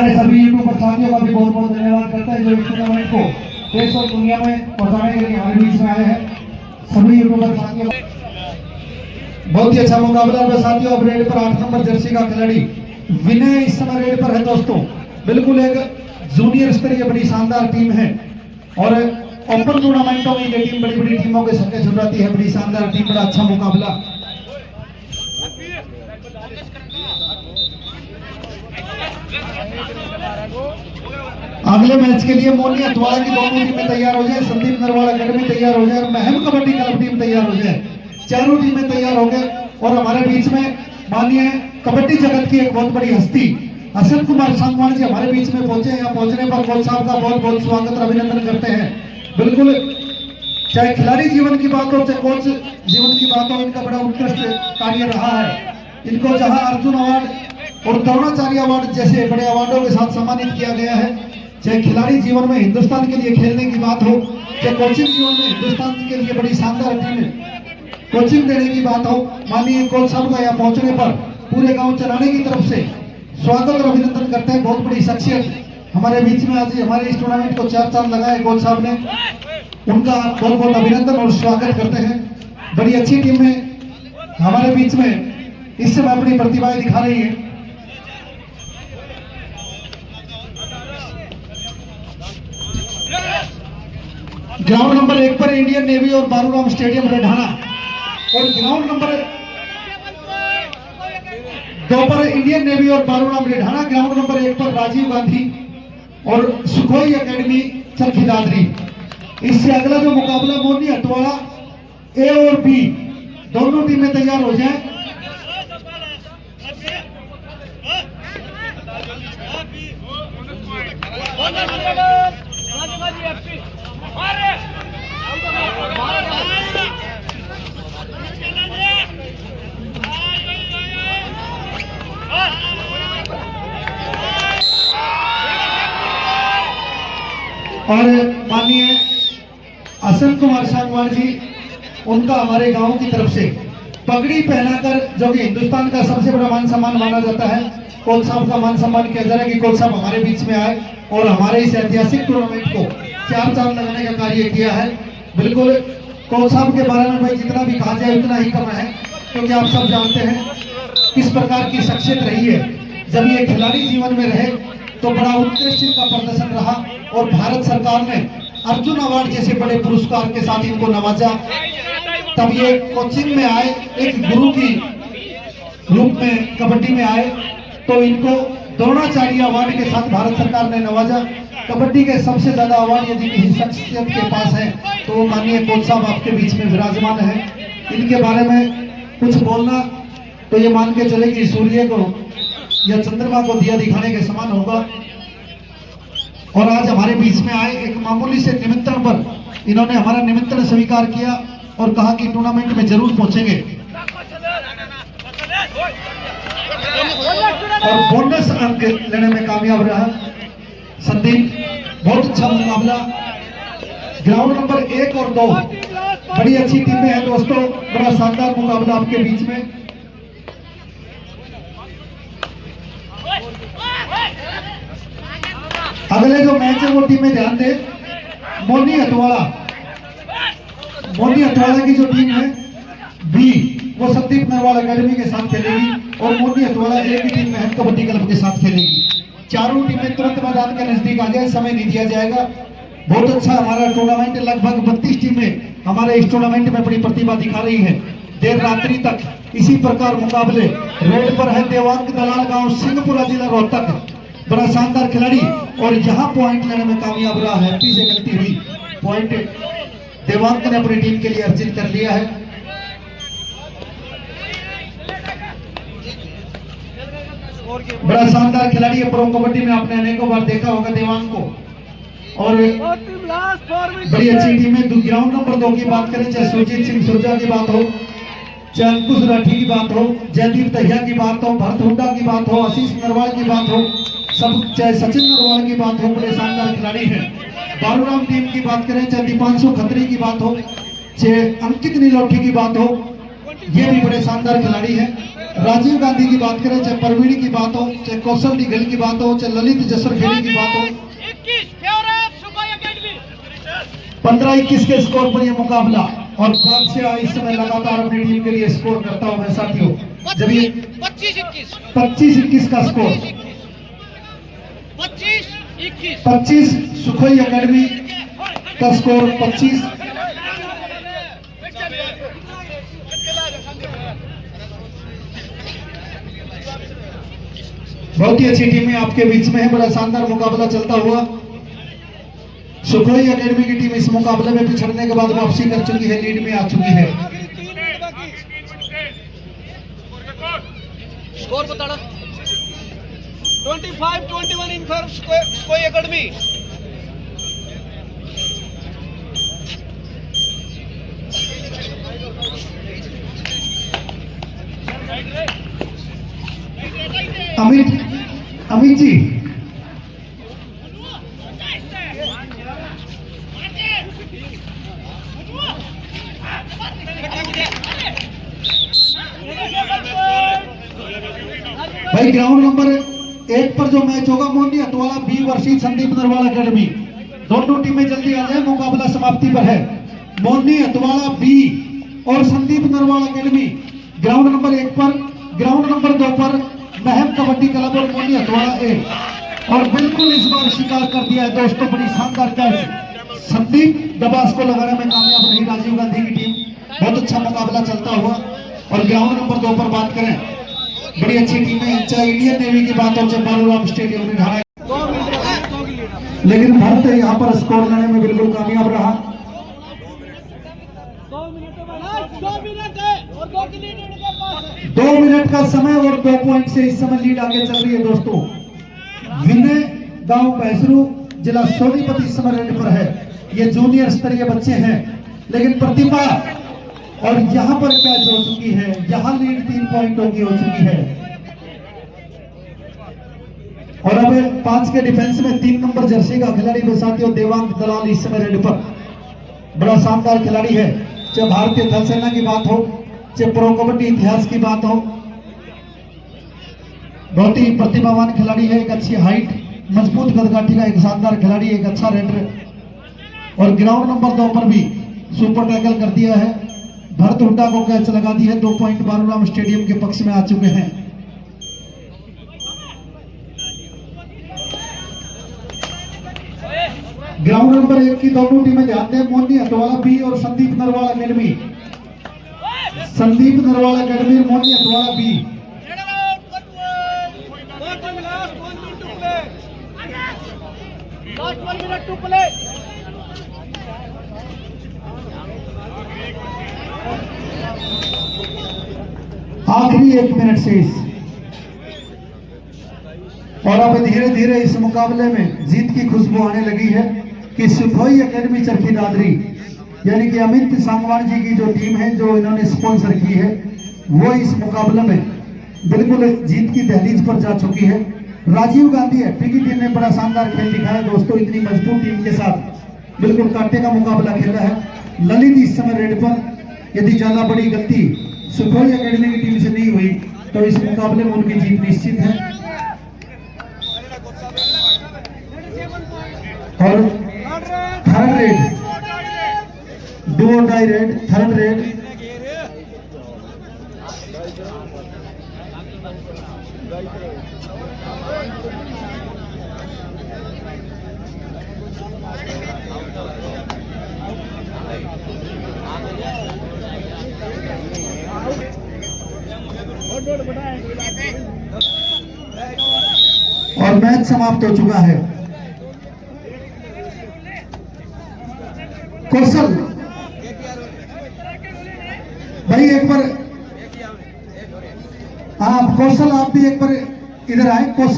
हमारे सभी यूट्यूबर साथियों का भी बहुत बहुत धन्यवाद करता है जो इस टूर्नामेंट को देश और दुनिया में पहुंचाने के लिए हमारे बीच में आए हैं। सभी यूट्यूबर साथियों बहुत ही अच्छा मुकाबला है साथियों। अब रेड पर 8 नंबर जर्सी का खिलाड़ी विनय इस समय रेड पर है दोस्तों। बिल्कुल एक जूनियर स्तरीय बड़ी शानदार टीम है और ओपन टूर्नामेंटों में ये टीम बड़ी बड़ी टीमों के संगे जुड़ाती है। बड़ी शानदार टीम, बड़ा अच्छा मुकाबला। अगले मैच के लिए मोनी अथवाड़ा की दोनों टीमें तैयार हो जाए, संदीप नरवाल अकेडमी तैयार हो जाए और महम कबड्डी क्लब टीम तैयार हो जाए। चारों टीमें तैयार हो गए और हमारे बीच में माननीय कबड्डी जगत की एक बहुत बड़ी हस्ती अशोक कुमार सांगवान जी हमारे बीच में पहुंचे। यहाँ पहुंचने पर कोच साहब का बहुत बहुत स्वागत और अभिनंदन करते हैं। बिल्कुल चाहे खिलाड़ी जीवन की बात हो चाहे कोच जीवन की बात हो, इनका बड़ा उत्कृष्ट कार्य रहा है। इनको जहां अर्जुन अवार्ड और द्रोणाचार्य अवार्ड जैसे बड़े अवार्डों के साथ सम्मानित किया गया है। चाहे खिलाड़ी जीवन में हिंदुस्तान के लिए खेलने की बात हो, चाहे कोचिंग जीवन में हिंदुस्तान के लिए बड़ी शानदार टीम कोचिंग देने की बात हो, माननीय कोच साहब का यहाँ पहुंचने पर पूरे गांव चलाने की तरफ से स्वागत और अभिनंदन करते हैं। बहुत बड़ी शख्सियत हमारे बीच में आज हमारे इस टूर्नामेंट को 4 चांद लगाए कोच साहब ने, उनका बहुत बहुत अभिनंदन और स्वागत करते हैं। बड़ी अच्छी टीम है हमारे बीच में इस समय अपनी प्रतिभाएं दिखा रही है। ग्राउंड नंबर 1 पर इंडियन नेवी और बारूराम स्टेडियम रेढाना और ग्राउंड नंबर 2 पर इंडियन नेवी और बारूराम रेढाना, ग्राउंड नंबर 1 पर राजीव गांधी और सुखोई एकेडमी चरखी दादरी। इससे अगला जो मुकाबला मोनी अटवाड़ा ए और बी दोनों टीमें तैयार हो जाएं। और माननीय अशोक कुमार सांगवान जी, उनका हमारे गांव की तरफ से पगड़ी पहनाकर, जो कि हिंदुस्तान का सबसे बड़ा मान सम्मान माना जाता है, कोच साहब का मान सम्मान किया जा रहा है कि कोच साहब हमारे बीच में आए और हमारे इस ऐतिहासिक टूर्नामेंट को 4 चांद लगाने का कार्य किया है। बिल्कुल कोच साहब के बारे में भाई जितना भी कहा जाए उतना ही कम है, क्योंकि आप सब जानते हैं किस प्रकार की शख्सियत रही है। जब ये खिलाड़ी जीवन में रहे तो बड़ा उत्कृष्ट इनका प्रदर्शन रहा और भारत सरकार ने अर्जुन अवार्ड जैसे बड़े पुरस्कार के साथ इनको नवाजा। तब ये कोचिंग में आए, एक गुरु की रूप में कबड्डी में आए तो इनको द्रोणाचार्य अवार्ड के साथ भारत सरकार ने नवाजा। कबड्डी के सबसे ज्यादा अवार्ड यदि किसी शख्सियत के पास है तो वो माननीय कोच साहब आपके बीच में विराजमान है। इनके बारे में कुछ बोलना तो ये मान के चले कि सूर्य को या चंद्रमा को दिया दिखाने के समान होगा। और आज हमारे बीच में आए एक मामूली से निमंत्रण पर इन्होंने हमारा निमंत्रण स्वीकार किया और कहा कि टूर्नामेंट में जरूर पहुंचेंगे और बोनस अंक लेने में कामयाब रहा संदीप। बहुत अच्छा मुकाबला। ग्राउंड नंबर 1 और 2 बड़ी अच्छी टीमें हैं दोस्तों। बड़ा शानदार मुकाबला आपके बीच में। अगले जो मैच है वो टीमें ध्यान दे। मोनी अटवाड़ा की जो टीम है बी वो संदीप नरवाल अकेडमी के साथ खेलेगी और मोनी अटवाड़ा ए की टीम महम कबड्डी क्लब के साथ खेलेगी। चारों टीमें तुरंत मैदान के नजदीक आ जाए, समय नहीं दिया जाएगा। बहुत अच्छा हमारा टूर्नामेंट, लगभग 32 टीमें हमारे इस टूर्नामेंट में बड़ी प्रतिभा दिखा रही है। देर रात्रि तक इसी प्रकार मुकाबले रेड पर है देवांग दलाल गांव सिंहपुरा जिला रोहतक, बड़ा शानदार खिलाड़ी और यहाँ पॉइंट लेने में कामयाब रहा है। पीछे गलती हुई, पॉइंट देवांग ने अपनी टीम के लिए अर्जित कर लिया है। बड़ा शानदार खिलाड़ी है। प्रो कबड्डी में आपने अनेकों बार देखा होगा देवांग को और बड़ी अच्छी टीम है। ग्राउंड नंबर 2 की बात करें, चाहे सुरजीत सिंह सुरजा की बात हो, चाहे अंकुश राठी की बात हो, जयदीप दहिया की बात हो, भरत हुड्डा की बात हो, आशीष नरवाल की बात हो, सब चाहे सचिन नरवाल की बात हो, बड़े शानदार खिलाड़ी हैं। बारूराम टीम की बात करें, चाहे दीपांशु खत्री की बात हो, चाहे अंकित नीलोठी की बात हो, ये भी बड़े शानदार खिलाड़ी हैं। राजीव गांधी की बात करें, चाहे परवीणी की बात हो, चाहे कौशल निगल की बात हो, चाहे ललित जसर खेड़ी की बात हो, 15-21 के स्कोर पर यह मुकाबला और बादशाह इस समय लगातार अपनी टीम के लिए स्कोर करता हुआ है साथियों। जब ये 25-21 का स्कोर, 25 सुखोई एकेडमी का स्कोर 25। बहुत ही अच्छी टीमें आपके बीच में है, बड़ा शानदार मुकाबला चलता हुआ। सुखोई एकेडमी की टीम इस मुकाबले में पिछड़ने के बाद वापसी कर चुकी है, लीड में आ चुकी है। स्कोर बताना 25-21 in for Sukhoi academy. Amit ji, भाई ग्राउंड नंबर 1 पर जो मैच होगा Moni Atwala B versus Sandeep Narwal academy, दोनों टीमें जल्दी आ जाए, मुकाबला समाप्ति पर है। मोनी अतवाला बी और Sandeep Narwal academy ground number 1 पर, ग्राउंड नंबर 2 पर महम कबड्डी क्लब और मोनी अतवाला ए। और बिल्कुल इस बार शिकार कर दिया है दोस्तों, बड़ी शानदार कैच, संदीप दबास को लगाने में कामयाब रही राजीव गांधी की टीम। बहुत अच्छा मुकाबला चलता हुआ। और ग्राउंड नंबर 2 पर बात करें, बड़ी अच्छी टीमें, चाहे इंडियन नेवी की बात हो, चाहे बालूराम स्टेडियम में ढाला, लेकिन भारत यहाँ पर स्कोर लाने में बिल्कुल कामयाब रहा। 2 मिनट का समय और 2 पॉइंट से इस समय लीड आगे चल रही है दोस्तों। विनय गांव पैसरू जिला सोनीपत इस समय रेड पर है। ये जूनियर स्तरीय बच्चे हैं, लेकिन प्रतिभा और यहां पर कैच हो चुकी है, यहां लीड 3 पॉइंटों की हो चुकी है। और अब 5 के डिफेंस में 3 नंबर जर्सी का खिलाड़ी में साथियों देवांग दलाल इस समय रेड पर, बड़ा शानदार खिलाड़ी है। चाहे भारतीय थल सेना की बात हो, चाहे प्रो कबड्डी इतिहास की बात हो, बहुत ही प्रतिभावान खिलाड़ी है। एक अच्छी हाइट, मजबूत गदगाठी का एक शानदार खिलाड़ी, एक अच्छा रेडर। और ग्राउंड नंबर 2 पर भी सुपर टैकल कर दिया है, भरत हुड्डा को कैच लगा दी है। 2 पॉइंट बालूराम स्टेडियम के पक्ष में आ चुके हैं। ग्राउंड नंबर 1 की दोनों टीमें ध्यान दें, मोनी अतवाला बी और Sandeep Narwal academy, Sandeep Narwal academy Moni Atwala B. आखिरी 1 मिनट शेष। और अब धीरे धीरे इस मुकाबले में जीत की खुशबू आने लगी है कि सुखोई एकेडमी चरखी दादरी, यानी कि अमित सांगवान जी की जो टीम है, जो इन्होंने स्पॉन्सर की है, वो इस मुकाबले में बिल्कुल जीत की दहलीज पर जा चुकी है। राजीव गांधी एफपी की टीम ने बड़ा शानदार खेल दिखाया दोस्तों, इतनी मजबूत टीम के साथ बिल्कुल कांटे का मुकाबला खेला है। ललित इस समय रेड पर। यदि ज्यादा बड़ी गलती सुखोई एकेडमी की टीम से नहीं हुई तो इस मुकाबले में उनकी जीत निश्चित है। और third raid, 2 die raid, third raid. और मैच समाप्त हो चुका है। कौशल भाई एक बार, आप कौशल आप भी एक बार इधर आए। कौशल